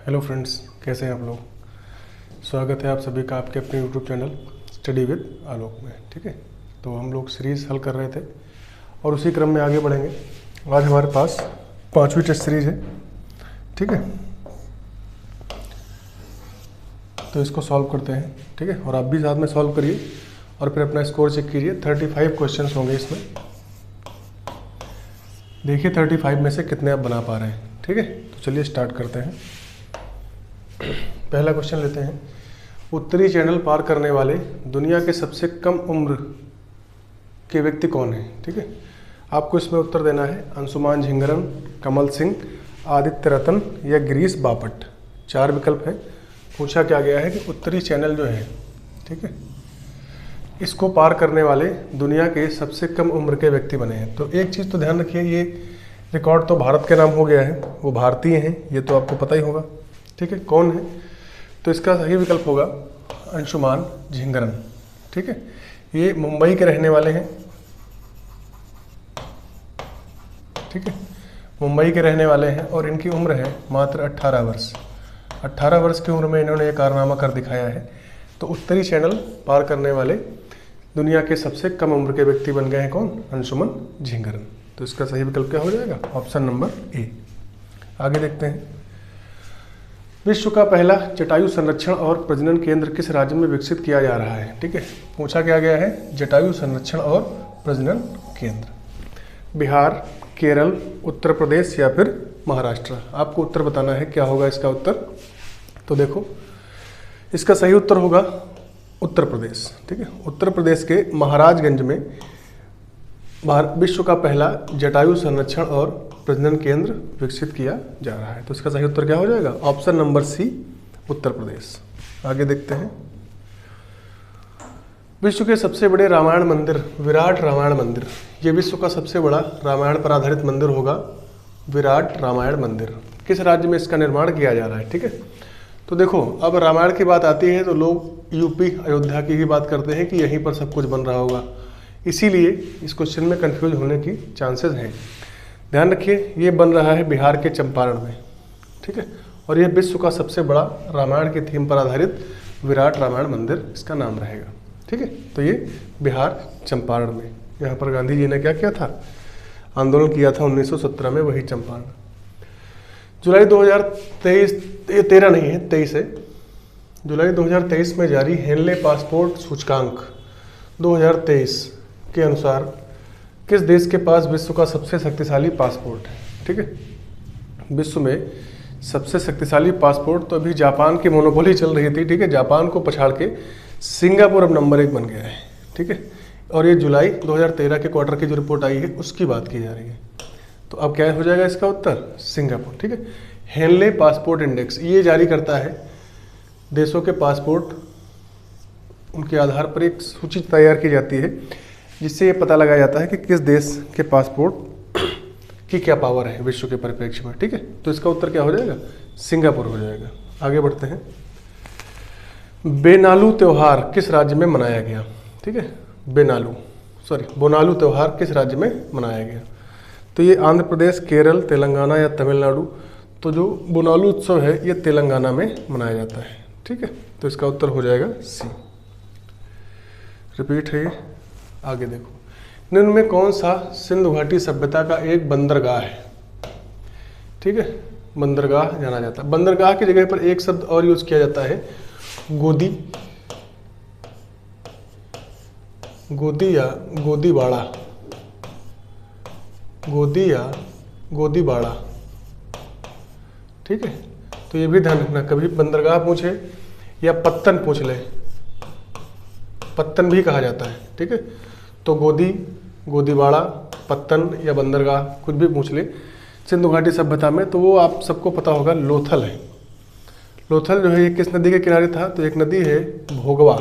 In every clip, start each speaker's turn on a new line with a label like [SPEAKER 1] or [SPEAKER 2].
[SPEAKER 1] Hello friends, कैसे हैं आप लोग। स्वागत है आप सभी का आपके अपने यूट्यूब चैनल स्टडी विद आलोक में। ठीक है, तो हम लोग सीरीज़ हल कर रहे थे और उसी क्रम में आगे बढ़ेंगे। आज हमारे पास 5वीं टेस्ट सीरीज है। ठीक है, तो इसको सॉल्व करते हैं। ठीक है, और आप भी साथ में सॉल्व करिए और फिर अपना स्कोर चेक कीजिए। 35 क्वेश्चन होंगे इसमें। देखिए 35 में से कितने आप बना पा रहे हैं। ठीक है, तो चलिए स्टार्ट करते हैं। पहला क्वेश्चन लेते हैं। उत्तरी चैनल पार करने वाले दुनिया के सबसे कम उम्र के व्यक्ति कौन है। ठीक है, आपको इसमें उत्तर देना है अंशुमान झिंगरन, कमल सिंह, आदित्य रतन या गिरीश बापट। 4 विकल्प है। पूछा क्या गया है कि उत्तरी चैनल जो है, ठीक है, इसको पार करने वाले दुनिया के सबसे कम उम्र के व्यक्ति बने हैं। तो एक चीज़ तो ध्यान रखिए, ये रिकॉर्ड तो भारत के नाम हो गया है, वो भारतीय हैं, ये तो आपको पता ही होगा। ठीक है, कौन है, तो इसका सही विकल्प होगा अंशुमान झिंगरन। ठीक है, ये मुंबई के रहने वाले हैं। ठीक है, मुंबई के रहने वाले हैं और इनकी उम्र है मात्र 18 वर्ष। 18 वर्ष की उम्र में इन्होंने एक कारनामा कर दिखाया है। तो उत्तरी चैनल पार करने वाले दुनिया के सबसे कम उम्र के व्यक्ति बन गए हैं कौन, अंशुमान झिंगरन। तो इसका सही विकल्प क्या हो जाएगा, ऑप्शन नंबर ए। आगे देखते हैं। विश्व का पहला जटायु संरक्षण और प्रजनन केंद्र किस राज्य में विकसित किया जा रहा है। ठीक है, पूछा क्या गया है, जटायु संरक्षण और प्रजनन केंद्र। बिहार, केरल, उत्तर प्रदेश या फिर महाराष्ट्र। आपको उत्तर बताना है, क्या होगा इसका उत्तर। तो देखो, इसका सही उत्तर होगा उत्तर प्रदेश। ठीक है, उत्तर प्रदेश के महाराजगंज में विश्व का पहला जटायु संरक्षण और प्रजनन केंद्र विकसित किया जा रहा है। तो इसका सही उत्तर क्या हो जाएगा, option number C, Uttar Pradesh. आगे देखते हैं। विश्व के सबसे बड़े रामायण मंदिर, विराट रामायण मंदिर, ये विश्व का सबसे बड़ा रामायण पर आधारित मंदिर होगा, विराट रामायण मंदिर। किस राज्य में इसका निर्माण किया जा रहा है। ठीक है, तो देखो, अब रामायण की बात आती है तो लोग यूपी अयोध्या की ही बात करते हैं कि यहीं पर सब कुछ बन रहा होगा, इसीलिए इस क्वेश्चन में कंफ्यूज होने की चांसेस हैं। ध्यान रखिए, ये बन रहा है बिहार के चंपारण में। ठीक है, और यह विश्व का सबसे बड़ा रामायण के थीम पर आधारित विराट रामायण मंदिर इसका नाम रहेगा। ठीक है, तो ये बिहार चंपारण में, यहाँ पर गांधी जी ने क्या किया था, आंदोलन किया था 1917 में, वही चंपारण। जुलाई 2023, ये 13 नहीं है, 23 है। जुलाई 2023 में जारी हेनले पासपोर्ट सूचकांक 2023 के अनुसार किस देश के पास विश्व का सबसे शक्तिशाली पासपोर्ट है। ठीक है, विश्व में सबसे शक्तिशाली पासपोर्ट तो अभी जापान की मोनोपोली चल रही थी। ठीक है, जापान को पछाड़ के सिंगापुर अब नंबर 1 बन गया है। ठीक है, और ये जुलाई 2013 के क्वार्टर की जो रिपोर्ट आई है उसकी बात की जा रही है। तो अब क्या हो जाएगा इसका उत्तर, सिंगापुर। ठीक है, हेनले पासपोर्ट इंडेक्स ये जारी करता है देशों के पासपोर्ट, उनके आधार पर एक सूची तैयार की जाती है जिससे ये पता लगाया जाता है कि किस देश के पासपोर्ट की क्या पावर है विश्व के परिप्रेक्ष्य में। ठीक है, तो इसका उत्तर क्या हो जाएगा, सिंगापुर हो जाएगा। आगे बढ़ते हैं। बेनालू त्यौहार किस राज्य में मनाया गया। ठीक है, बोनालू त्यौहार किस राज्य में मनाया गया। तो ये आंध्र प्रदेश, केरल, तेलंगाना या तमिलनाडु। तो जो बोनालू उत्सव है ये तेलंगाना में मनाया जाता है। ठीक है, तो इसका उत्तर हो जाएगा सी, रिपीट है ये। आगे देखो, निम्न में कौन सा सिंधु घाटी सभ्यता का एक बंदरगाह है। ठीक है, बंदरगाह जाना जाता है। बंदरगाह की जगह पर एक शब्द और यूज किया जाता है, गोदी, गोदी या गोदीबाड़ा, गोदी या गोदीबाड़ा। ठीक है, तो ये भी ध्यान रखना, कभी बंदरगाह पूछे या पत्तन पूछ ले, पत्तन भी कहा जाता है। ठीक है, तो गोदी, गोदीबाड़ा, पत्तन या बंदरगाह कुछ भी पूछ ले सिंधु घाटी सभ्यता में, तो वो आप सबको पता होगा लोथल है। लोथल जो है ये किस नदी के किनारे था, तो एक नदी है भोगवा,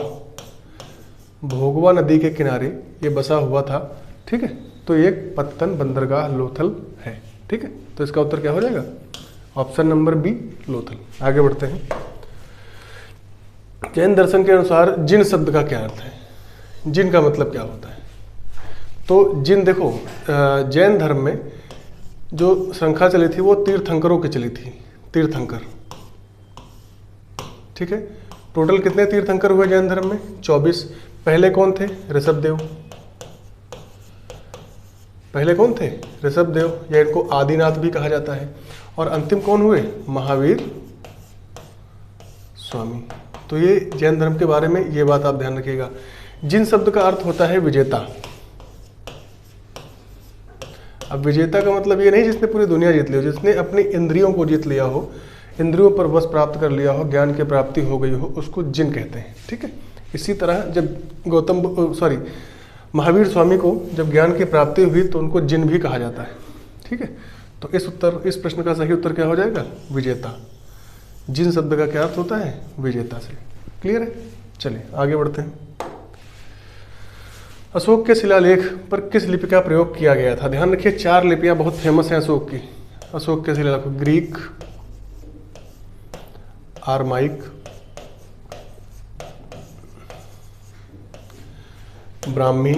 [SPEAKER 1] भोगवा नदी के किनारे ये बसा हुआ था। ठीक है, तो एक पत्तन, बंदरगाह, लोथल है। ठीक है, तो इसका उत्तर क्या हो जाएगा, ऑप्शन नंबर बी, लोथल। आगे बढ़ते हैं। जैन दर्शन के अनुसार जिन शब्द का क्या अर्थ है, जिन का मतलब क्या होता है। तो जिन देखो, जैन धर्म में जो श्रृंखला चली थी वो तीर्थंकरों की चली थी, तीर्थंकर। ठीक है। टोटल कितने तीर्थंकर हुए जैन धर्म में? 24। पहले कौन थे? ऋषभदेव। पहले कौन थे? ऋषभदेव, या इनको आदिनाथ भी कहा जाता है। और अंतिम कौन हुए? महावीर स्वामी। तो ये जैन धर्म के बारे में ये बात आप ध्यान रखिएगा। जिन शब्द का अर्थ होता है विजेता। अब विजेता का मतलब ये नहीं जिसने पूरी दुनिया जीत ली हो, जिसने अपनी इंद्रियों को जीत लिया हो, इंद्रियों पर वश प्राप्त कर लिया हो, ज्ञान की प्राप्ति हो गई हो, उसको जिन कहते हैं। ठीक है। इसी तरह जब महावीर स्वामी को जब ज्ञान की प्राप्ति हुई तो उनको जिन भी कहा जाता है। ठीक है। तो इस प्रश्न का सही उत्तर क्या हो जाएगा? विजेता। जिन शब्द का क्या अर्थ होता है? विजेता से। क्लियर है? चलिए आगे बढ़ते हैं। अशोक के शिलालेख पर किस लिपि का प्रयोग किया गया था? ध्यान रखिए 4 लिपियां बहुत फेमस हैं अशोक की। अशोक के शिलालेख ग्रीक, आरमाइक, ब्राह्मी,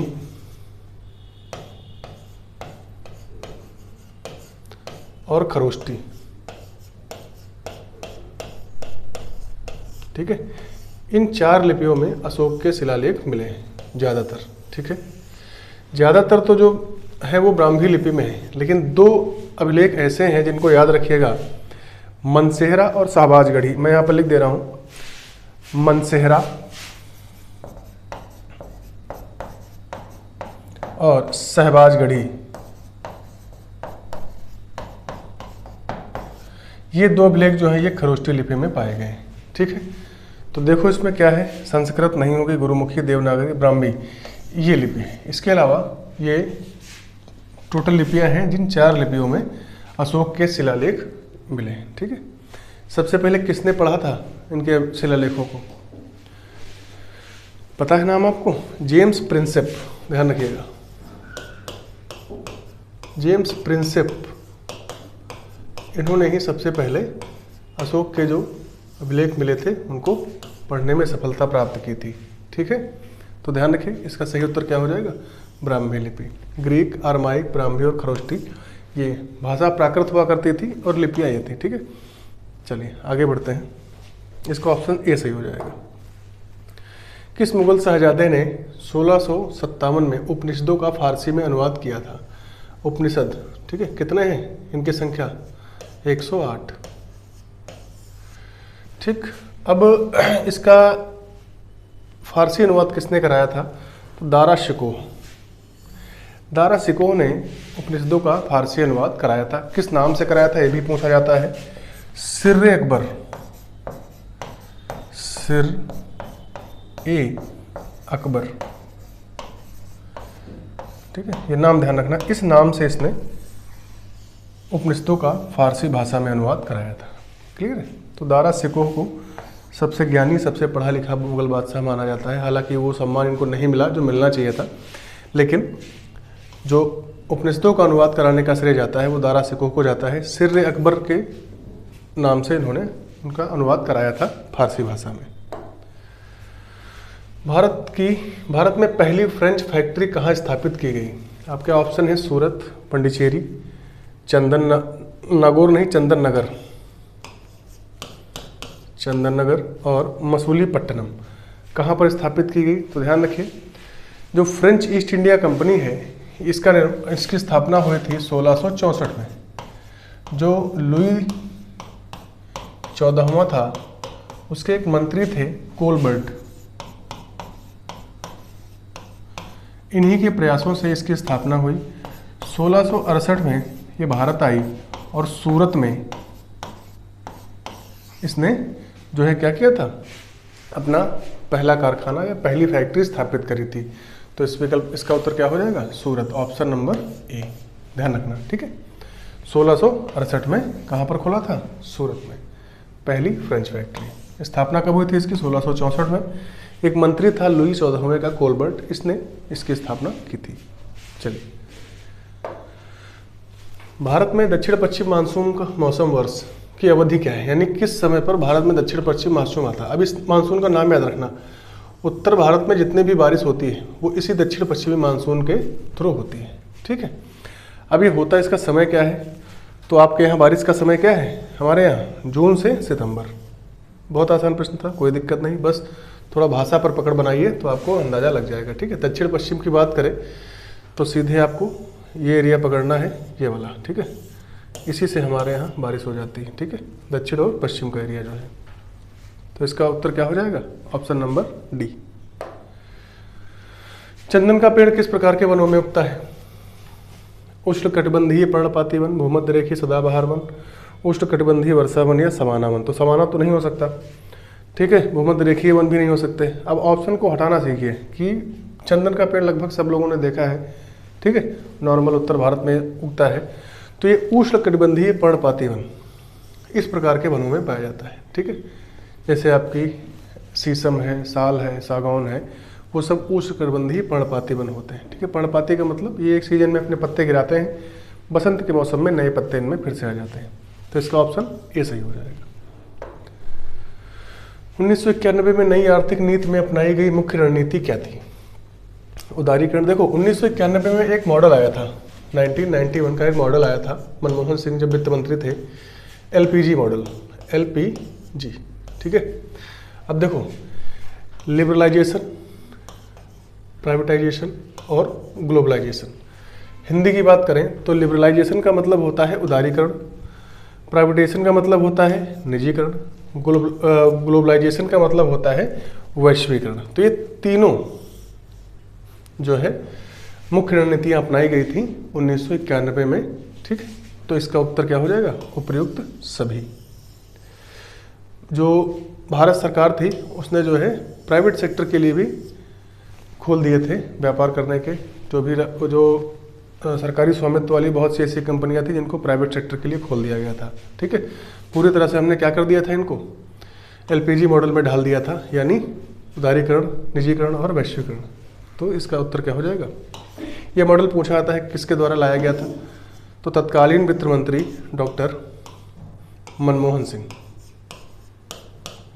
[SPEAKER 1] और खरोष्टी। ठीक है। इन 4 लिपियों में अशोक के शिलालेख मिले हैं ज़्यादातर। ठीक है। ज़्यादातर तो जो है वो ब्राह्मी लिपि में है, लेकिन 2 अभिलेख ऐसे हैं जिनको याद रखिएगा, मनसेहरा और शाहबाजगढ़ी। मैं यहाँ पर लिख दे रहा हूँ मनसेहरा और शाहबाजगढ़ी। ये 2 अभिलेख जो है ये खरोष्टी लिपि में पाए गए हैं। ठीक है। तो देखो इसमें क्या है, संस्कृत नहीं होगी, गुरुमुखी, देवनागरी, ब्राह्मी, ये लिपि है। इसके अलावा ये टोटल लिपियां हैं जिन 4 लिपियों में अशोक के शिलालेख मिले हैं। ठीक है। सबसे पहले किसने पढ़ा था इनके शिलालेखों को? पता है नाम आपको? James Prinsep. ध्यान रखिएगा, जेम्स प्रिंसेप, इन्होंने ही सबसे पहले अशोक के जो अभिलेख मिले थे उनको पढ़ने में सफलता प्राप्त की थी। ठीक है। तो ध्यान रखिए इसका सही उत्तर क्या हो जाएगा? ब्राह्मी लिपि। ग्रीक, आरमाइक, ब्राह्मी और खरोष्टी ये भाषा प्राकृत हुआ करती थी और लिपियाँ ये थी। ठीक है। चलिए आगे बढ़ते हैं। इसका ऑप्शन ए सही हो जाएगा। किस मुगल शहजादे ने 1657 में उपनिषदों का फारसी में अनुवाद किया था? उपनिषद। ठीक है। कितने हैं इनकी संख्या? 108। ठीक। अब इसका फारसी अनुवाद किसने कराया था? तो दारा शिकोह। दारा शिकोह ने उपनिषदों का फारसी अनुवाद कराया था। किस नाम से कराया था ये भी पूछा जाता है। सिर अकबर, सिर ए अकबर। ठीक है। ये नाम ध्यान रखना, इस नाम से इसने उपनिषदों का फारसी भाषा में अनुवाद कराया था। क्लियर है। तो दारा शिकोह को सबसे ज्ञानी, सबसे पढ़ा लिखा मुगल बादशाह माना जाता है। हालांकि वो सम्मान इनको नहीं मिला जो मिलना चाहिए था, लेकिन जो उपनिषदों का अनुवाद कराने का श्रेय जाता है वो दारा शिकोह को जाता है। सिर अकबर के नाम से इन्होंने उनका अनुवाद कराया था फारसी भाषा में। भारत में पहली फ्रेंच फैक्ट्री कहाँ स्थापित की गई? आपके ऑप्शन है सूरत, पंडिचेरी, चंदन नगर और मसूलीपट्टनम। कहाँ पर स्थापित की गई? तो ध्यान रखिए जो फ्रेंच ईस्ट इंडिया कंपनी है इसकी स्थापना हुई थी 1664 में। जो लुई 14वां था उसके एक मंत्री थे कोलबर्ट। इन्हीं के प्रयासों से इसकी स्थापना हुई। 1668 में ये भारत आई और सूरत में इसने जो है क्या किया था, अपना पहला कारखाना या पहली फैक्ट्री स्थापित करी थी। तो इस विकल्प इसका उत्तर क्या हो जाएगा? सूरत। ऑप्शन नंबर ए ध्यान रखना। ठीक है। 1668 में कहाँ पर खोला था? सूरत में पहली फ्रेंच फैक्ट्री। स्थापना कब हुई थी इसकी? 1664 में। एक मंत्री था लुई 14वें का कोलबर्ट, इसने इसकी स्थापना की थी। चलिए भारत में दक्षिण पश्चिम मानसून का मौसम वर्ष की अवधि क्या है? यानी किस समय पर भारत में दक्षिण पश्चिम मानसून आता है? अब इस मानसून का नाम याद रखना। उत्तर भारत में जितनी भी बारिश होती है वो इसी दक्षिण पश्चिमी मानसून के थ्रू होती है। ठीक है। अब ये होता है, इसका समय क्या है? तो आपके यहाँ बारिश का समय क्या है? हमारे यहाँ जून से सितंबर। बहुत आसान प्रश्न था, कोई दिक्कत नहीं, बस थोड़ा भाषा पर पकड़ बनाइए तो आपको अंदाज़ा लग जाएगा। ठीक है, दक्षिण पश्चिम की बात करें तो सीधे आपको ये एरिया पकड़ना है, ये वाला। ठीक है, इसी से हमारे यहाँ बारिश हो जाती है। ठीक है, दक्षिण और पश्चिम का एरिया जो है। तो इसका उत्तर क्या हो जाएगा? Option number D. चंदन का पेड़ किस प्रकार के वनों में उगता है? उष्णकटिबंधीय पर्णपाती वन, भूमध्य रेखीय सदाबहार वन, उष्णकटिबंधीय वर्षा वन या समाना वन। तो समाना तो नहीं हो सकता। ठीक है, भूमध्य रेखीय वन भी नहीं हो सकते। अब ऑप्शन को हटाना सीखिए कि चंदन का पेड़ लगभग सब लोगों ने देखा है। ठीक है, नॉर्मल उत्तर भारत में उगता है। तो ये उष्णकटिबंधीय पर्णपाती वन इस प्रकार के वनों में पाया जाता है। ठीक है, जैसे आपकी शीशम है, साल है, सागौन है, वो सब उष्णकटिबंधीय पर्णपाती वन होते हैं। ठीक है, पर्णपाती का मतलब ये एक सीजन में अपने पत्ते गिराते हैं, बसंत के मौसम में नए पत्ते इनमें फिर से आ जाते हैं। तो इसका ऑप्शन ए सही हो जाएगा। 1991 में नई आर्थिक नीति में अपनाई गई मुख्य रणनीति क्या थी? उदारीकरण। देखो 1991 में एक मॉडल आया था, 1991 का एक मॉडल आया था, मनमोहन सिंह जब वित्त मंत्री थे, एलपीजी मॉडल, एलपीजी। ठीक है, अब देखो लिबरलाइजेशन, प्राइवेटाइजेशन और ग्लोबलाइजेशन। हिंदी की बात करें तो लिबरलाइजेशन का मतलब होता है उदारीकरण, प्राइवेटाइजेशन का मतलब होता है निजीकरण, ग्लोबलाइजेशन का मतलब होता है वैश्वीकरण। तो ये तीनों जो है मुख्य रणनीतियाँ अपनाई गई थी 1991 में। ठीक है, तो इसका उत्तर क्या हो जाएगा? उपर्युक्त सभी। जो भारत सरकार थी उसने जो है प्राइवेट सेक्टर के लिए भी खोल दिए थे व्यापार करने के, जो सरकारी स्वामित्व वाली बहुत सी ऐसी कंपनियां थी जिनको प्राइवेट सेक्टर के लिए खोल दिया गया था। ठीक है, पूरी तरह से हमने क्या कर दिया था, इनको एलपीजी मॉडल में ढाल दिया था, यानी उदारीकरण, निजीकरण और वैश्वीकरण। तो इसका उत्तर क्या हो जाएगा? यह मॉडल पूछा जाता है किसके द्वारा लाया गया था? तो तत्कालीन वित्त मंत्री डॉक्टर मनमोहन सिंह,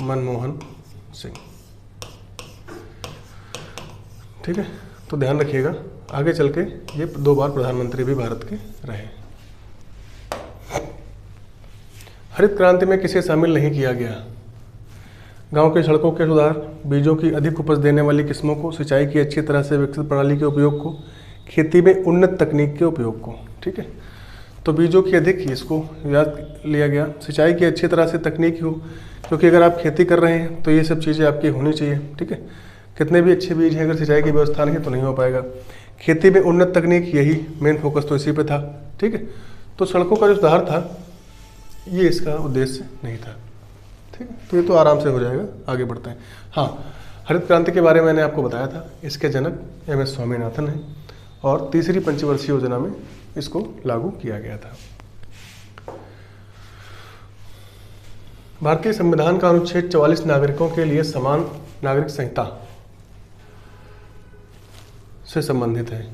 [SPEAKER 1] मनमोहन सिंह। ठीक है, तो ध्यान रखिएगा, आगे चल के ये 2 बार प्रधानमंत्री भी भारत के रहे। हरित क्रांति में किसे शामिल नहीं किया गया? गांव की सड़कों के सुधार, बीजों की अधिक उपज देने वाली किस्मों को, सिंचाई की अच्छी तरह से विकसित प्रणाली के उपयोग को, खेती में उन्नत तकनीक के उपयोग को। ठीक है, तो बीजों की अधिक, इसको याद लिया गया। सिंचाई की अच्छी तरह से तकनीक हो, क्योंकि अगर आप खेती कर रहे हैं तो ये सब चीज़ें आपकी होनी चाहिए। ठीक है, कितने भी अच्छे बीज हैं, अगर सिंचाई की व्यवस्था नहीं है तो नहीं हो पाएगा। खेती में उन्नत तकनीक, यही मेन फोकस तो इसी पे था। ठीक है, तो सड़कों का जो सुधार था ये इसका उद्देश्य नहीं था। ठीक है, तो ये तो आराम से हो जाएगा, आगे बढ़ते हैं। हाँ, हरित क्रांति के बारे में मैंने आपको बताया था, इसके जनक MS स्वामीनाथन हैं और तीसरी पंचवर्षीय योजना में इसको लागू किया गया था। भारतीय संविधान का अनुच्छेद 44 नागरिकों के लिए समान नागरिक संहिता से संबंधित है।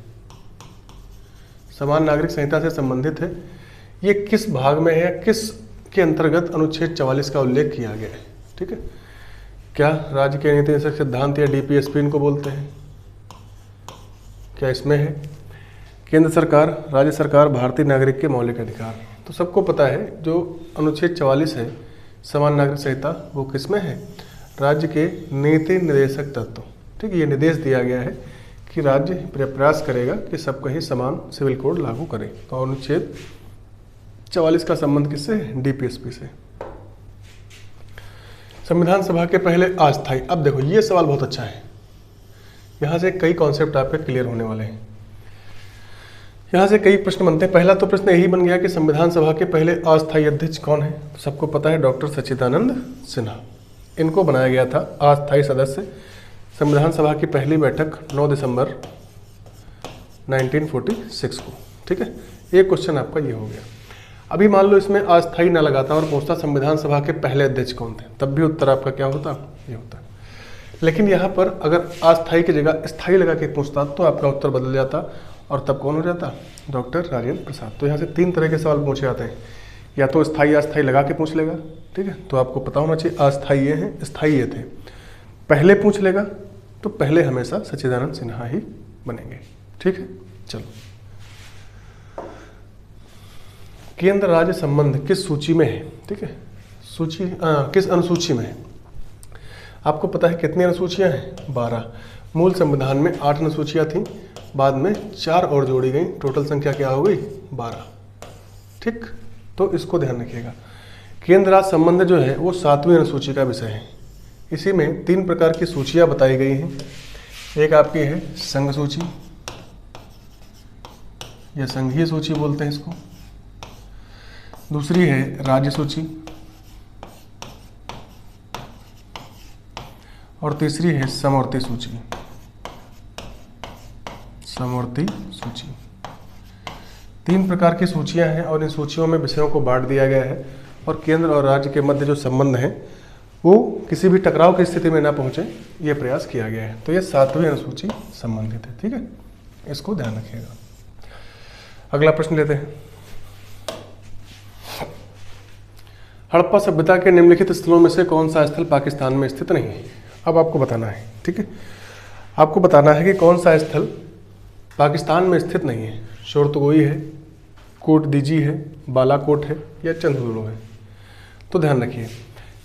[SPEAKER 1] समान नागरिक संहिता से संबंधित है। ये किस भाग में है, किस के अंतर्गत अनुच्छेद 44 का उल्लेख किया गया है? ठीक है, क्या राज्य के नीति निदेशक सिद्धांत या DPSP इनको बोलते हैं, क्या इसमें है? केंद्र सरकार, राज्य सरकार, भारतीय नागरिक के मौलिक अधिकार। तो सबको पता है जो अनुच्छेद 44 है समान नागरिक संहिता, वो किस में है? राज्य के नीति निर्देशक तत्व। ठीक है, ये निर्देश दिया गया है कि राज्य प्रयास करेगा कि सब कहीं समान सिविल कोड लागू करें। तो अनुच्छेद 44 का संबंध किससे है? DPSP से। संविधान सभा के पहले अस्थायी। अब देखो ये सवाल बहुत अच्छा है, यहाँ से कई कॉन्सेप्ट आपके क्लियर होने वाले हैं। यहाँ से कई प्रश्न बनते हैं। पहला तो प्रश्न यही बन गया कि संविधान सभा के पहले अस्थायी अध्यक्ष कौन है? सबको पता है डॉक्टर सच्चिदानंद सिन्हा। इनको बनाया गया था अस्थायी सदस्य। संविधान सभा की पहली बैठक 9 दिसंबर 1946 को। ठीक है, एक क्वेश्चन आपका ये हो गया। अभी मान लो इसमें अस्थायी ना लगाता और पूछता संविधान सभा के पहले अध्यक्ष कौन थे, तब भी उत्तर आपका क्या होता? ये होता। लेकिन यहाँ पर अगर अस्थायी की जगह स्थायी लगा के पूछता तो आपका उत्तर बदल जाता और तब कौन हो जाता? डॉक्टर राजेंद्र प्रसाद। तो यहाँ से 3 तरह के सवाल पूछे जाते हैं, या तो स्थायी अस्थायी लगा के पूछ लेगा। ठीक है, तो आपको पता होना चाहिए अस्थायी ये हैं, स्थायी ये थे। पहले पूछ लेगा तो पहले हमेशा सच्चिदानंद सिन्हा ही बनेंगे। ठीक है, चलो। केंद्र राज्य संबंध किस सूची में है? ठीक है, सूची किस अनुसूची में है? आपको पता है कितनी अनुसूचियाँ हैं? 12। मूल संविधान में 8 अनुसूचियाँ थीं, बाद में 4 और जोड़ी गई, टोटल संख्या क्या हो गई? 12। ठीक, तो इसको ध्यान रखिएगा। केंद्र राज्य संबंध जो है वो 7वीं अनुसूची का विषय है। इसी में 3 प्रकार की सूचियाँ बताई गई हैं। एक आपकी है संघ सूची या संघीय सूची बोलते हैं इसको, दूसरी है राज्य सूची, और तीसरी है समवर्ती सूची। समवर्ती सूची 3 प्रकार की सूचियां हैं और इन सूचियों में विषयों को बांट दिया गया है और केंद्र और राज्य के मध्य जो संबंध है वो किसी भी टकराव की स्थिति में ना पहुंचे, ये प्रयास किया गया है। तो ये 7वीं अनुसूची संबंधित है। ठीक है, इसको ध्यान रखिएगा। अगला प्रश्न लेते हैं। हड़प्पा सभ्यता के निम्नलिखित स्थलों में से कौन सा स्थल पाकिस्तान में स्थित नहीं है? अब आपको बताना है। ठीक है, आपको बताना है कि कौन सा स्थल पाकिस्तान में स्थित नहीं है। शोरतगोई है, कोट दीजी है, बालाकोट है या चंद्रदुर्ग है। तो ध्यान रखिए,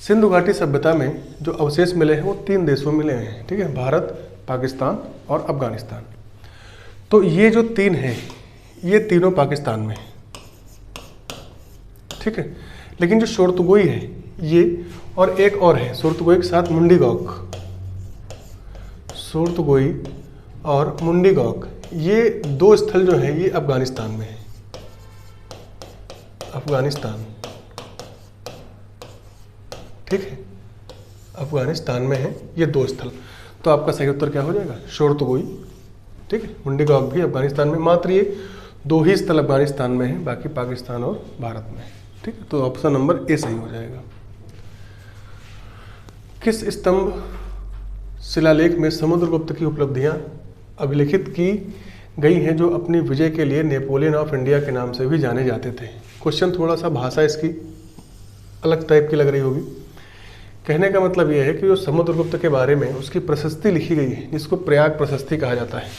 [SPEAKER 1] सिंधु घाटी सभ्यता में जो अवशेष मिले हैं वो 3 देशों में मिले हैं। ठीक है, भारत, पाकिस्तान और अफगानिस्तान। तो ये जो 3 हैं ये तीनों पाकिस्तान में है। ठीक है, लेकिन जो शोरतगोई है ये और एक और है शोरतगोई के साथ मुंडीगौक, शोरतगोई और मुंडीगौक, ये 2 स्थल जो हैं ये अफगानिस्तान में है। अफगानिस्तान, ठीक है, अफगानिस्तान में है ये 2 स्थल। तो आपका सही उत्तर क्या हो जाएगा? शोरतगोई। ठीक है, मुंडीगौक भी अफगानिस्तान में, मात्र ये 2 ही स्थल अफगानिस्तान में है, बाकी पाकिस्तान और भारत में है। ठीक है, तो ऑप्शन नंबर ए सही हो जाएगा। किस स्तंभ शिलालेख में समुद्रगुप्त की उपलब्धियां अभिलिखित की गई हैं जो अपनी विजय के लिए नेपोलियन ऑफ इंडिया के नाम से भी जाने जाते थे? क्वेश्चन थोड़ा सा भाषा इसकी अलग टाइप की लग रही होगी। कहने का मतलब यह है कि जो समुद्रगुप्त के बारे में उसकी प्रशस्ति लिखी गई है जिसको प्रयाग प्रशस्ति कहा जाता है।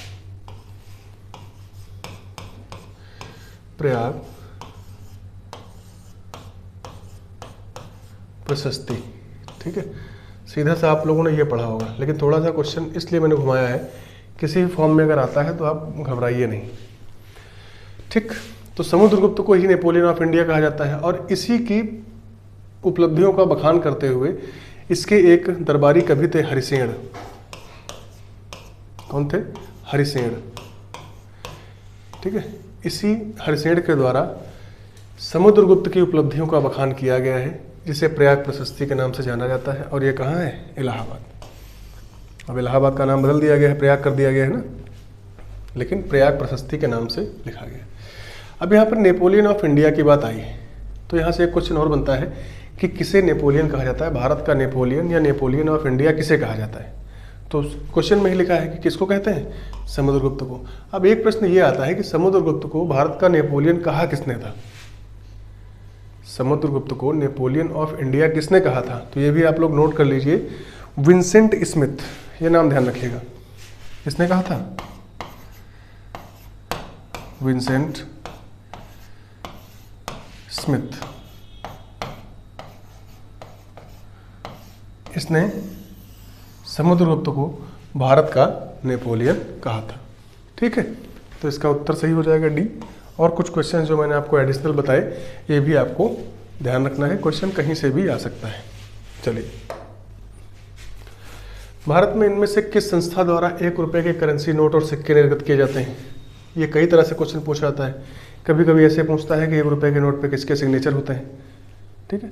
[SPEAKER 1] प्रयाग प्रशस्ति। ठीक है, सीधा सा आप लोगों ने ये पढ़ा होगा, लेकिन थोड़ा सा क्वेश्चन इसलिए मैंने घुमाया है, किसी भी फॉर्म में अगर आता है तो आप घबराइए नहीं। ठीक, तो समुद्रगुप्त को ही नेपोलियन ऑफ इंडिया कहा जाता है और इसी की उपलब्धियों का बखान करते हुए इसके एक दरबारी कवि थे हरिसेन। कौन थे? हरिसेन। ठीक है, इसी हरिसेन के द्वारा समुद्रगुप्त की उपलब्धियों का बखान किया गया है जिसे प्रयाग प्रशस्ति के नाम से जाना जाता है। और ये कहाँ है? इलाहाबाद। अब इलाहाबाद का नाम बदल दिया गया है, प्रयाग कर दिया गया है ना, लेकिन प्रयाग प्रशस्ति के नाम से लिखा गया। अब यहाँ पर नेपोलियन ऑफ इंडिया की बात आई है तो यहाँ से एक क्वेश्चन और बनता है कि किसे नेपोलियन कहा जाता है? भारत का नेपोलियन या नेपोलियन ऑफ इंडिया किसे कहा जाता है? तो क्वेश्चन में ही लिखा है कि किसको कहते हैं? समुद्रगुप्त को। अब एक प्रश्न ये आता है कि समुद्रगुप्त को भारत का नेपोलियन कहा किसने था? समुद्रगुप्त को नेपोलियन ऑफ इंडिया किसने कहा था? तो ये भी आप लोग नोट कर लीजिए, विंसेंट स्मिथ, ये नाम ध्यान रखिएगा। किसने कहा था? Vincent Smith. इसने समुद्रगुप्त को भारत का नेपोलियन कहा था। ठीक है, तो इसका उत्तर सही हो जाएगा डी। और कुछ क्वेश्चन जो मैंने आपको एडिशनल बताए ये भी आपको ध्यान रखना है, क्वेश्चन कहीं से भी आ सकता है। चलिए, भारत में इनमें से किस संस्था द्वारा 1 रुपए के करेंसी नोट और सिक्के निर्गत किए जाते हैं? ये कई तरह से क्वेश्चन पूछा जाता है। कभी कभी ऐसे पूछता है कि 1 रुपए के नोट पे किसके सिग्नेचर होते हैं। ठीक है,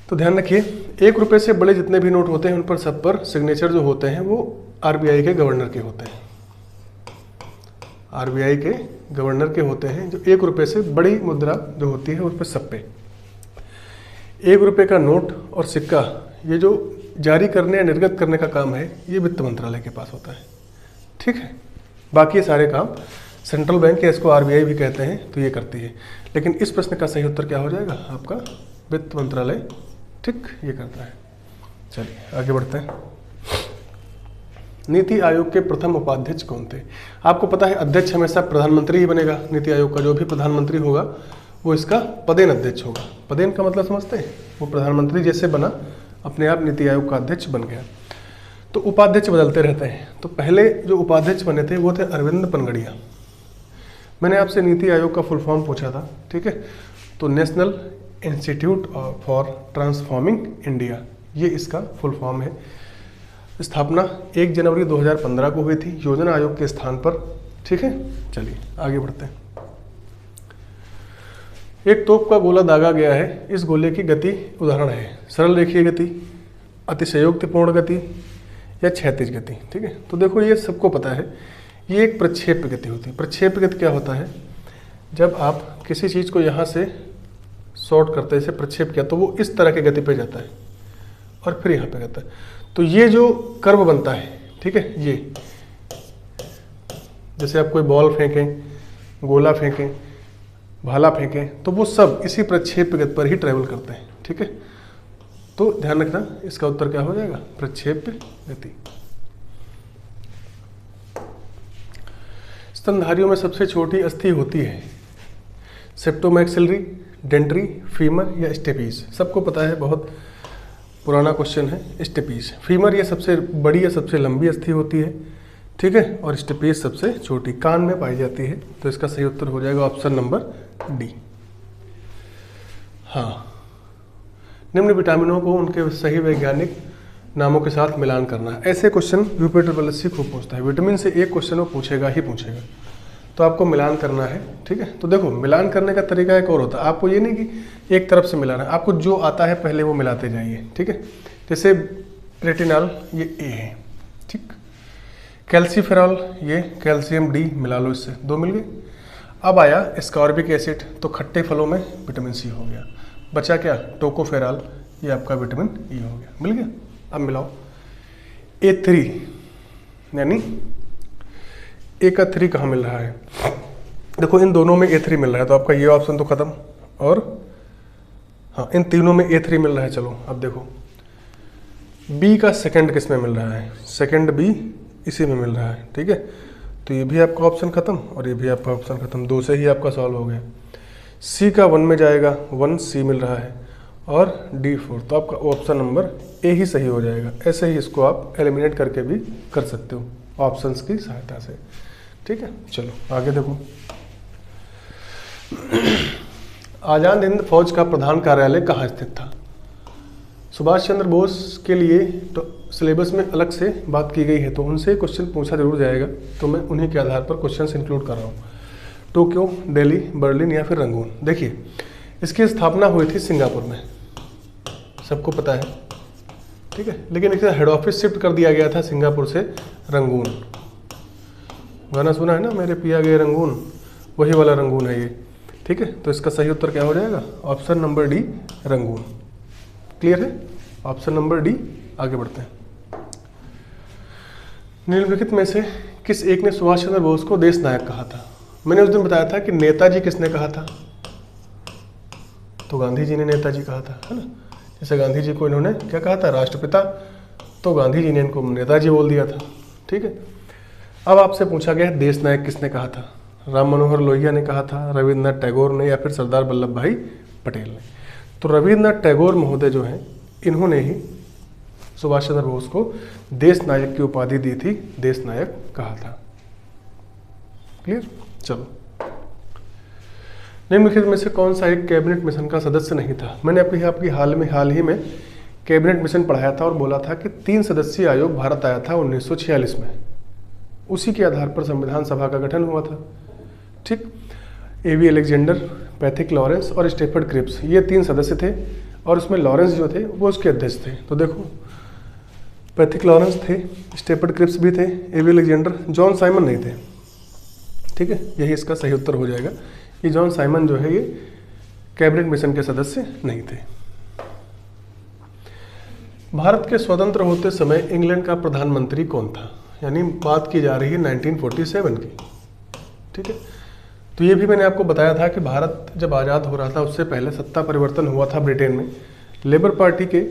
[SPEAKER 1] तो ध्यान रखिए, 1 रुपए से बड़े जितने भी नोट होते हैं उन पर सब पर सिग्नेचर जो होते हैं वो आरबीआई के गवर्नर के होते हैं। आरबीआई के गवर्नर के होते हैं। जो 1 रुपए से बड़ी मुद्रा जो होती है उस पर सब पे 1 रुपए का नोट और सिक्का ये जो जारी करने या निर्गत करने का काम है ये वित्त मंत्रालय के पास होता है। ठीक है, बाकी सारे काम सेंट्रल बैंक या इसको आरबीआई भी कहते हैं तो ये करती है। लेकिन इस प्रश्न का सही उत्तर क्या हो जाएगा? आपका वित्त मंत्रालय ठीक ये करता है। चलिए आगे बढ़ते हैं। नीति आयोग के प्रथम उपाध्यक्ष कौन थे? आपको पता है अध्यक्ष हमेशा प्रधानमंत्री ही बनेगा। नीति आयोग का जो भी प्रधानमंत्री होगा वो इसका पदेन अध्यक्ष होगा। पदेन का मतलब समझते हैं? वो प्रधानमंत्री जैसे बना अपने आप नीति आयोग का अध्यक्ष बन गया। तो उपाध्यक्ष बदलते रहते हैं। तो पहले जो उपाध्यक्ष बने थे वो थे अरविंद पनगड़िया। मैंने आपसे नीति आयोग का फुल फॉर्म पूछा था, ठीक है। तो national institute for transforming India, ये इसका फुल फॉर्म है। स्थापना 1 जनवरी 2015 को हुई थी योजना आयोग के स्थान पर, ठीक है। चलिए आगे बढ़ते हैं। एक तोप का गोला दागा गया है, इस गोले की गति उदाहरण है सरल रेखीय गति, अतिशयोक्तिपूर्ण गति या क्षैतिज गति, ठीक है। तो देखो ये सबको पता है, ये एक प्रक्षेप्य गति होती है। प्रक्षेप्य गति क्या होता है, जब आप किसी चीज़ को यहाँ से शॉर्ट करते हैं, जैसे प्रक्षेप किया तो वो इस तरह की गति पे जाता है और फिर यहाँ पे जाता है। तो ये जो कर्व बनता है, ठीक है, ये जैसे आप कोई बॉल फेंकें, गोला फेंकें, भाला फेंकें, तो वो सब इसी प्रक्षेप्य गति पर ही ट्रेवल करते हैं, ठीक है। तो ध्यान रखना, इसका उत्तर क्या हो जाएगा, प्रक्षेप्य गति। स्तनधारियों में सबसे छोटी अस्थि होती है सेप्टोमैक्सिलरी, डेंट्री, फीमर या स्टेपीज। सबको पता है, बहुत पुराना क्वेश्चन है। स्टेपीज, फीमर ये सबसे बड़ी या सबसे लंबी अस्थि होती है, ठीक है, और स्टेपीज सबसे छोटी कान में पाई जाती है। तो इसका सही उत्तर हो जाएगा ऑप्शन नंबर डी। हाँ, निम्न विटामिनों को उनके सही वैज्ञानिक नामों के साथ मिलान करना है। ऐसे क्वेश्चन यूपीएससी खूब पूछता है। विटामिन से एक क्वेश्चन वो पूछेगा ही पूछेगा, तो आपको मिलान करना है, ठीक है। तो देखो मिलान करने का तरीका एक और होता है, आपको ये नहीं कि एक तरफ से मिलाना है, आपको जो आता है पहले वो मिलाते जाइए, ठीक है। जैसे रेटिनॉल ये ए है, ठीक। कैल्सीफेरॉल ये कैल्शियम डी, मिला लो इससे, 2 मिल गए। अब आया एस्कॉर्बिक एसिड, तो खट्टे फलों में विटामिन सी हो गया। बचा क्या, टोकोफेरॉल, ये आपका विटामिन ई हो गया, मिल गया। अब मिलाओ A3, यानी ए का 3 कहाँ मिल रहा है, देखो इन दोनों में A3 मिल रहा है, तो आपका ये ऑप्शन तो खत्म। और हाँ, इन तीनों में A3 मिल रहा है। चलो अब देखो B का सेकंड किस में मिल रहा है, सेकंड B इसी में मिल रहा है, ठीक है। तो ये भी आपका ऑप्शन खत्म और ये भी आपका ऑप्शन खत्म, 2 से ही आपका सॉल्व हो गया। C का 1 में जाएगा, 1C मिल रहा है, और D4, तो आपका ऑप्शन नंबर ए ही सही हो जाएगा। ऐसे ही इसको आप एलिमिनेट करके भी कर सकते हो ऑप्शंस की सहायता से, ठीक है। चलो आगे देखो। आजाद हिंद फौज का प्रधान कार्यालय कहाँ स्थित था। सुभाष चंद्र बोस के लिए तो सिलेबस में अलग से बात की गई है, तो उनसे क्वेश्चन पूछा जरूर जाएगा, तो मैं उन्हीं के आधार पर क्वेश्चंस इंक्लूड कर रहा हूँ। टोक्यो, दिल्ली, बर्लिन या फिर रंगून। देखिए इसकी स्थापना हुई थी सिंगापुर में, सबको पता है, ठीक है। लेकिन इसे हेड ऑफिस शिफ्ट कर दिया गया था सिंगापुर से रंगून। गाना सुना है ना, मेरे पिया गए रंगून, वही वाला रंगून है ये, ठीक है। तो इसका सही उत्तर क्या हो जाएगा, option number D, Rangoon. Clear है, ऑप्शन नंबर डी। आगे बढ़ते हैं। निम्नलिखित में से किस एक ने सुभाष चंद्र बोस को देश नायक कहा था। मैंने उस दिन बताया था कि नेताजी किसने कहा था, तो गांधी जी ने नेताजी कहा था, है ना। जैसे गांधी जी को इन्होंने क्या कहा था, राष्ट्रपिता, तो गांधी जी ने इनको नेताजी बोल दिया था, ठीक है। अब आपसे पूछा गया देश नायक किसने कहा था। राम मनोहर लोहिया ने कहा था, रविन्द्रनाथ टैगोर ने, या फिर सरदार वल्लभ भाई पटेल ने। तो रविन्द्रनाथ टैगोर महोदय जो हैं, इन्होंने ही सुभाष चंद्र बोस को देश नायक की उपाधि दी थी, देश नायक कहा था। क्लियर। चलो, निम्नलिखित में से कौन सा एक कैबिनेट मिशन का सदस्य नहीं था। मैंने आपकी हाल ही में कैबिनेट मिशन पढ़ाया था और बोला था कि 3 सदस्यीय आयोग भारत आया था 1946 में, उसी के आधार पर संविधान सभा का गठन हुआ था, ठीक। A.V. अलेक्जेंडर, पैथिक लॉरेंस और स्टेफर्ड क्रिप्स, ये 3 सदस्य थे, और उसमें लॉरेंस जो थे वो उसके अध्यक्ष थे। तो देखो पैथिक लॉरेंस थे, स्टेफर्ड क्रिप्स भी थे, A.V. अलेक्जेंडर, जॉन साइमन नहीं थे, ठीक है। यही इसका सही उत्तर हो जाएगा कि जॉन साइमन जो है ये कैबिनेट मिशन के सदस्य नहीं थे। भारत के स्वतंत्र होते समय इंग्लैंड का प्रधानमंत्री कौन था, यानी बात की जा रही है 1947 की, ठीक है। तो ये भी मैंने आपको बताया था कि भारत जब आज़ाद हो रहा था उससे पहले सत्ता परिवर्तन हुआ था ब्रिटेन में, लेबर पार्टी के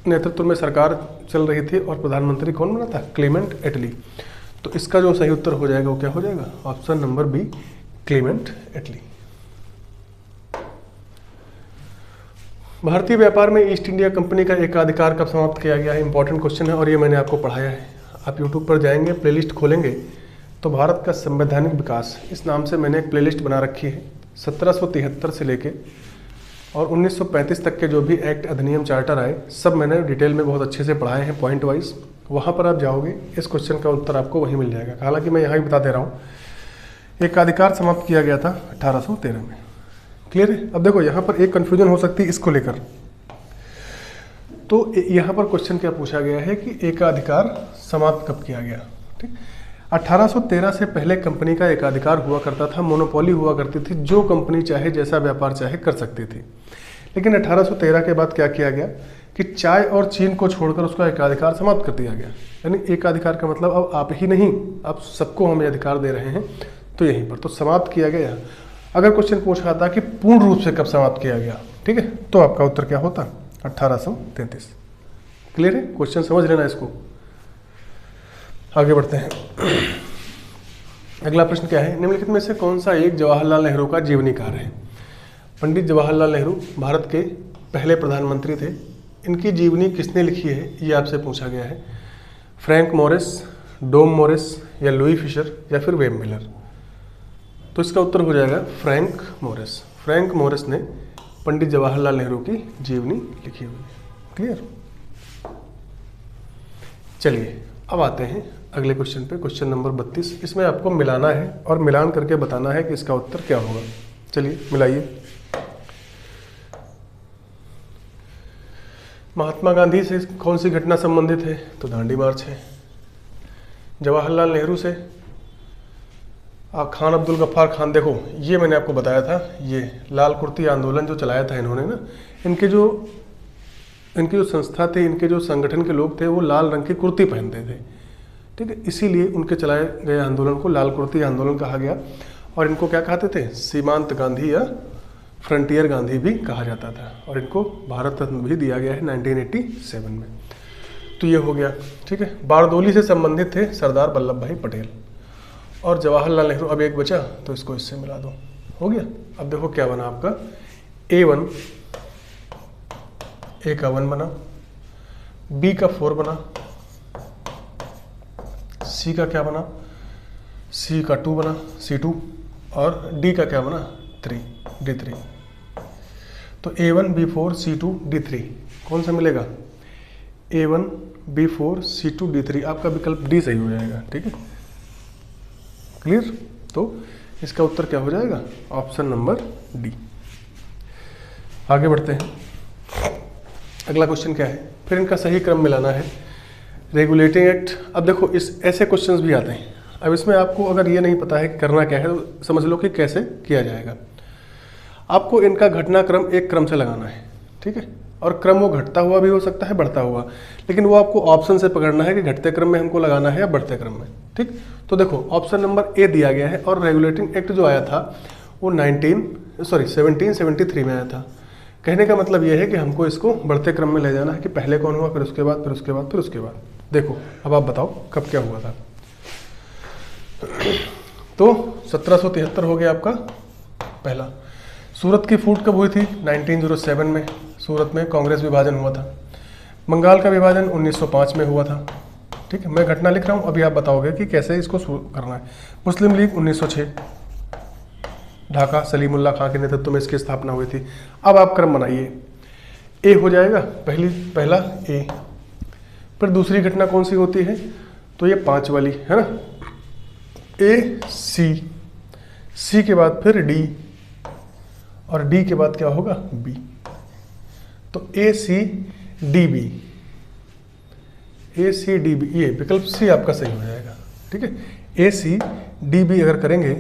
[SPEAKER 1] नेतृत्व में सरकार चल रही थी और प्रधानमंत्री कौन बना था, क्लेमेंट एटली। तो इसका जो सही उत्तर हो जाएगा वो क्या हो जाएगा, ऑप्शन नंबर बी, क्लेमेंट एटली। भारतीय व्यापार में ईस्ट इंडिया कंपनी का एकाधिकार कब समाप्त किया गया है? इंपॉर्टेंट क्वेश्चन है और ये मैंने आपको पढ़ाया है। आप यूट्यूब पर जाएंगे, प्लेलिस्ट खोलेंगे तो भारत का संवैधानिक विकास इस नाम से मैंने एक प्लेलिस्ट बना रखी है। 1773 से लेके और 1935 तक के जो भी एक्ट, अधिनियम, चार्टर आए सब मैंने डिटेल में बहुत अच्छे से पढ़ाए हैं पॉइंट वाइज। वहाँ पर आप जाओगे, इस क्वेश्चन का उत्तर आपको वहीं मिल जाएगा। हालांकि मैं यहाँ भी बता दे रहा हूँ, एकाधिकार समाप्त किया गया था 1813 में। क्लियर है? अब देखो यहाँ पर एक कन्फ्यूजन हो सकती है इसको लेकर। तो यहाँ पर क्वेश्चन क्या पूछा गया है कि एकाधिकार समाप्त कब किया गया? ठीक, 1813 से पहले कंपनी का एकाधिकार हुआ करता था, मोनोपोली हुआ करती थी, जो कंपनी चाहे जैसा व्यापार चाहे कर सकती थी। लेकिन 1813 के बाद क्या किया गया कि चाय और चीन को छोड़कर उसका एकाधिकार समाप्त कर दिया गया। यानी एकाधिकार का मतलब अब आप ही नहीं, अब सबको हम अधिकार दे रहे हैं, तो यहीं पर तो समाप्त किया गया। अगर क्वेश्चन पूछा था कि पूर्ण रूप से कब समाप्त किया गया, ठीक है, तो आपका उत्तर क्या होता? 1833। क्लियर है? क्वेश्चन समझ लेना इसको। आगे बढ़ते हैं। अगला प्रश्न क्या है? निम्नलिखित में से कौन सा एक जवाहरलाल नेहरू का जीवनी कार्य है? पंडित जवाहरलाल नेहरू भारत के पहले प्रधानमंत्री थे। इनकी जीवनी किसने लिखी है, ये आपसे पूछा गया है। फ्रैंक मोरिस, डोम मोरिस या लुई फिशर या फिर वेब मिलर? तो इसका उत्तर हो जाएगा फ्रैंक मोरिस। फ्रैंक मोरिस ने पंडित जवाहरलाल नेहरू की जीवनी लिखी हुई है। क्लियर? चलिए अब आते हैं अगले क्वेश्चन पे, क्वेश्चन नंबर 32। इसमें आपको मिलाना है और मिलान करके बताना है कि इसका उत्तर क्या होगा। चलिए मिलाइए। महात्मा गांधी से कौन सी घटना संबंधित है? तो दांडी मार्च है। जवाहरलाल नेहरू से खान अब्दुल गफ्फार खान, देखो ये मैंने आपको बताया था, ये लाल कुर्ती आंदोलन जो चलाया था इन्होंने ना, इनकी जो संस्था थी, इनके जो संगठन के लोग थे वो लाल रंग की कुर्ती पहनते थे। ठीक है, इसीलिए उनके चलाए गए आंदोलन को लाल कुर्ती आंदोलन कहा गया। और इनको क्या कहते थे? सीमांत गांधी या फ्रंटियर गांधी भी कहा जाता था। और इनको भारत रत्न भी दिया गया है 1987 में। तो ये हो गया। ठीक है, बारदोली से संबंधित थे सरदार वल्लभ भाई पटेल और जवाहरलाल नेहरू। अब एक बचा तो इसको इससे मिला दो, हो गया। अब देखो क्या बना आपका, A1 A का 1 बना, B का 4 बना, C का क्या बना, C का 2 बना, C2, और D का क्या बना, 3, D3। तो A1 B4 C2 D3 कौन सा मिलेगा? A1 B4 C2 D3। आपका विकल्प D सही हो जाएगा। ठीक है, क्लियर? तो इसका उत्तर क्या हो जाएगा? Option number D. आगे बढ़ते हैं। अगला क्वेश्चन क्या है? फिर इनका सही क्रम मिलाना है। Regulating act. अब देखो इस ऐसे क्वेश्चंस भी आते हैं। अब इसमें आपको अगर ये नहीं पता है कि करना क्या है तो समझ लो कि कैसे किया जाएगा। आपको इनका घटनाक्रम एक क्रम से लगाना है। ठीक है, और क्रम वो घटता हुआ भी हो सकता है, बढ़ता हुआ, लेकिन वो आपको ऑप्शन से पकड़ना है कि घटते क्रम में हमको लगाना है या बढ़ते क्रम में। ठीक, तो देखो ऑप्शन नंबर ए दिया गया है और रेगुलेटिंग एक्ट जो आया था वो 1773 में आया था। कहने का मतलब ये है कि हमको इसको बढ़ते क्रम में ले जाना है कि पहले कौन हुआ, फिर उसके बाद, फिर उसके बाद, फिर उसके बाद। देखो अब आप बताओ कब क्या हुआ था। तो 1773 हो गया आपका पहला। सूरत की फूट कब हुई थी? 1907 में सूरत में कांग्रेस विभाजन हुआ था। बंगाल का विभाजन 1905 में हुआ था। ठीक है, मैं घटना लिख रहा हूँ, अभी आप बताओगे कि कैसे इसको करना है। मुस्लिम लीग 1906, ढाका सलीमुल्लाह खां के नेतृत्व में इसकी स्थापना हुई थी। अब आप क्रम बनाइए। ए हो जाएगा पहला ए, फिर दूसरी घटना कौन सी होती है? तो ये 5 वाली है ना, ए सी के बाद फिर डी, और डी के बाद क्या होगा? बी। तो ACDB, ये विकल्प सी आपका सही हो जाएगा। ठीक है, ACDB अगर करेंगे,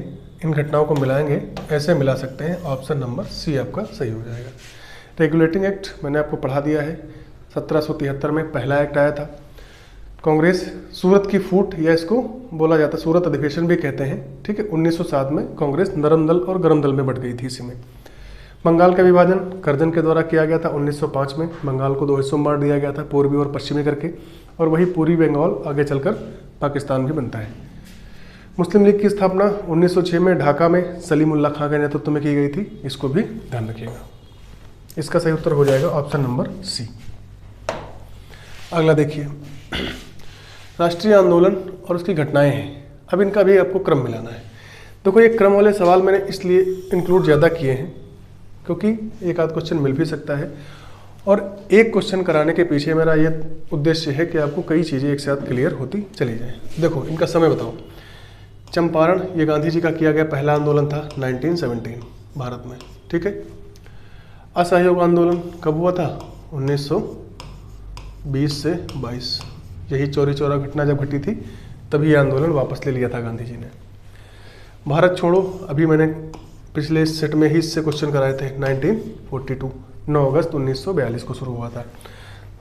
[SPEAKER 1] इन घटनाओं को मिलाएंगे, ऐसे मिला सकते हैं, ऑप्शन नंबर सी आपका सही हो जाएगा। रेगुलेटिंग एक्ट मैंने आपको पढ़ा दिया है। 1773 में पहला एक्ट आया था। कांग्रेस सूरत की फूट, या इसको बोला जाता है सूरत अधिवेशन भी कहते हैं। ठीक है, 1907 में कांग्रेस नरम दल और गरम दल में बट गई थी इसी में। बंगाल का विभाजन कर्जन के द्वारा किया गया था 1905 में। बंगाल को 2 हिस्सों में बांट दिया गया था, पूर्वी और पश्चिमी करके, और वही पूर्वी बंगाल आगे चलकर पाकिस्तान भी बनता है। मुस्लिम लीग की स्थापना 1906 में ढाका में सलीमुल्लाह खां के नेतृत्व में की गई थी। इसको भी ध्यान रखिएगा। इसका सही उत्तर हो जाएगा ऑप्शन नंबर सी। अगला देखिए, राष्ट्रीय आंदोलन और उसकी घटनाएं हैं। अब इनका भी आपको क्रम मिलाना है। देखो ये क्रम वाले सवाल मैंने इसलिए इंक्लूड ज़्यादा किए हैं क्योंकि एक आध क्वेश्चन मिल भी सकता है, और एक क्वेश्चन कराने के पीछे मेरा ये उद्देश्य है कि आपको कई चीज़ें एक साथ क्लियर होती चली जाएं। देखो इनका समय बताओ। चंपारण, ये गांधी जी का किया गया पहला आंदोलन था 1917 भारत में, ठीक है। असहयोग आंदोलन कब हुआ था? 1920 से 22। यही चौरी चौरा घटना जब घटी थी तभी ये आंदोलन वापस ले लिया था गांधी जी ने। भारत छोड़ो, अभी मैंने पिछले सेट में ही इससे क्वेश्चन कराए थे, 1942 9 अगस्त 1942 को शुरू हुआ था।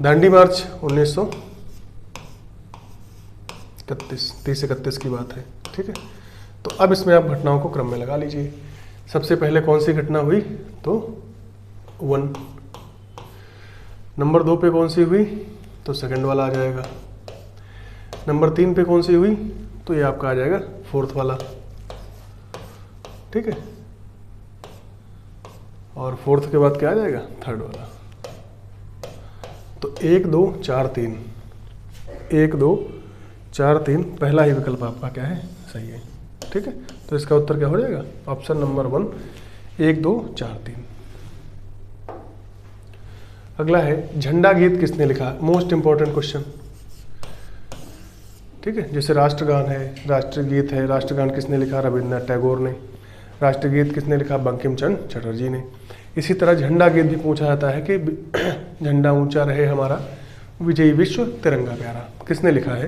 [SPEAKER 1] दांडी मार्च 1931 30-31 की बात है, ठीक है। तो अब इसमें आप घटनाओं को क्रम में लगा लीजिए। सबसे पहले कौन सी घटना हुई? तो 1। नंबर 2 पे कौन सी हुई? तो सेकंड वाला आ जाएगा। नंबर 3 पे कौन सी हुई? तो ये आपका आ जाएगा 4th वाला, ठीक है। और 4th के बाद क्या आ जाएगा? 3rd वाला। तो 1 2 4 3 1 2 4 3 पहला ही विकल्प आपका क्या है? सही है, ठीक है। तो इसका उत्तर क्या हो जाएगा? Option number 1 1 2 4 3। अगला है, झंडा गीत किसने लिखा? मोस्ट इंपॉर्टेंट क्वेश्चन, ठीक है। जैसे राष्ट्रगान है, राष्ट्रगीत है, राष्ट्रगान किसने लिखा? रविन्द्रनाथ टैगोर ने। राष्ट्रगीत किसने लिखा? बंकिम चंद्र चटर्जी ने। इसी तरह झंडा गीत भी पूछा जाता है कि झंडा ऊंचा रहे हमारा, विजयी विश्व तिरंगा प्यारा, किसने लिखा है?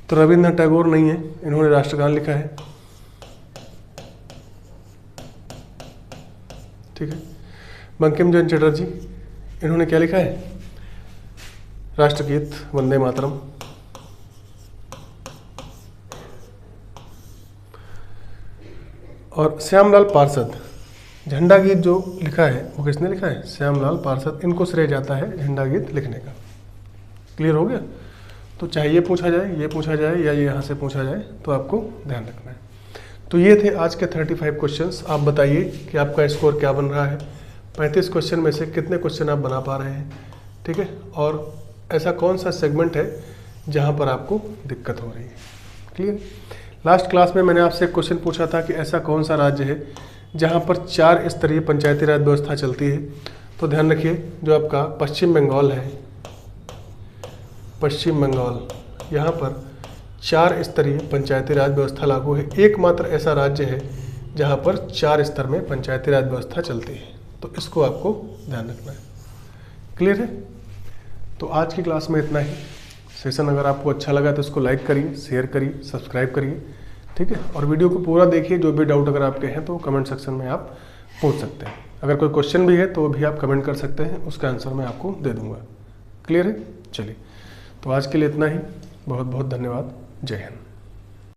[SPEAKER 1] तो रविन्द्रनाथ टैगोर नहीं है, इन्होंने राष्ट्रगान लिखा है, ठीक है। बंकिम चंद्र चटर्जी, इन्होंने क्या लिखा है? राष्ट्रगीत वंदे मातरम। और श्यामलाल पार्षद, झंडा गीत जो लिखा है वो किसने लिखा है? श्यामलाल पार्षद। इनको श्रेय जाता है झंडा गीत लिखने का। क्लियर हो गया? तो चाहे ये पूछा जाए, ये पूछा जाए, या ये यहाँ से पूछा जाए, तो आपको ध्यान रखना है। तो ये थे आज के 35 क्वेश्चंस। आप बताइए कि आपका स्कोर क्या बन रहा है। 35 क्वेश्चन में से कितने क्वेश्चन आप बना पा रहे हैं, ठीक है। और ऐसा कौन सा सेगमेंट है जहाँ पर आपको दिक्कत हो रही है। क्लियर? लास्ट क्लास में मैंने आपसे एक क्वेश्चन पूछा था कि ऐसा कौन सा राज्य है जहाँ पर 4 स्तरीय पंचायती राज व्यवस्था चलती है। तो ध्यान रखिए, जो आपका पश्चिम बंगाल है, पश्चिम बंगाल, यहाँ पर 4 स्तरीय पंचायती राज व्यवस्था लागू है। एकमात्र ऐसा राज्य है जहाँ पर 4 स्तर में पंचायती राज व्यवस्था चलती है। तो इसको आपको ध्यान रखना है। क्लियर है? तो आज की क्लास में इतना ही। सेशन अगर आपको अच्छा लगा तो इसको लाइक करिए, शेयर करिए, सब्सक्राइब करिए, ठीक है। और वीडियो को पूरा देखिए। जो भी डाउट अगर आपके हैं तो कमेंट सेक्शन में आप पूछ सकते हैं। अगर कोई क्वेश्चन भी है तो भी आप कमेंट कर सकते हैं, उसका आंसर मैं आपको दे दूंगा। क्लियर है? चलिए, तो आज के लिए इतना ही। बहुत बहुत धन्यवाद। जय हिंद।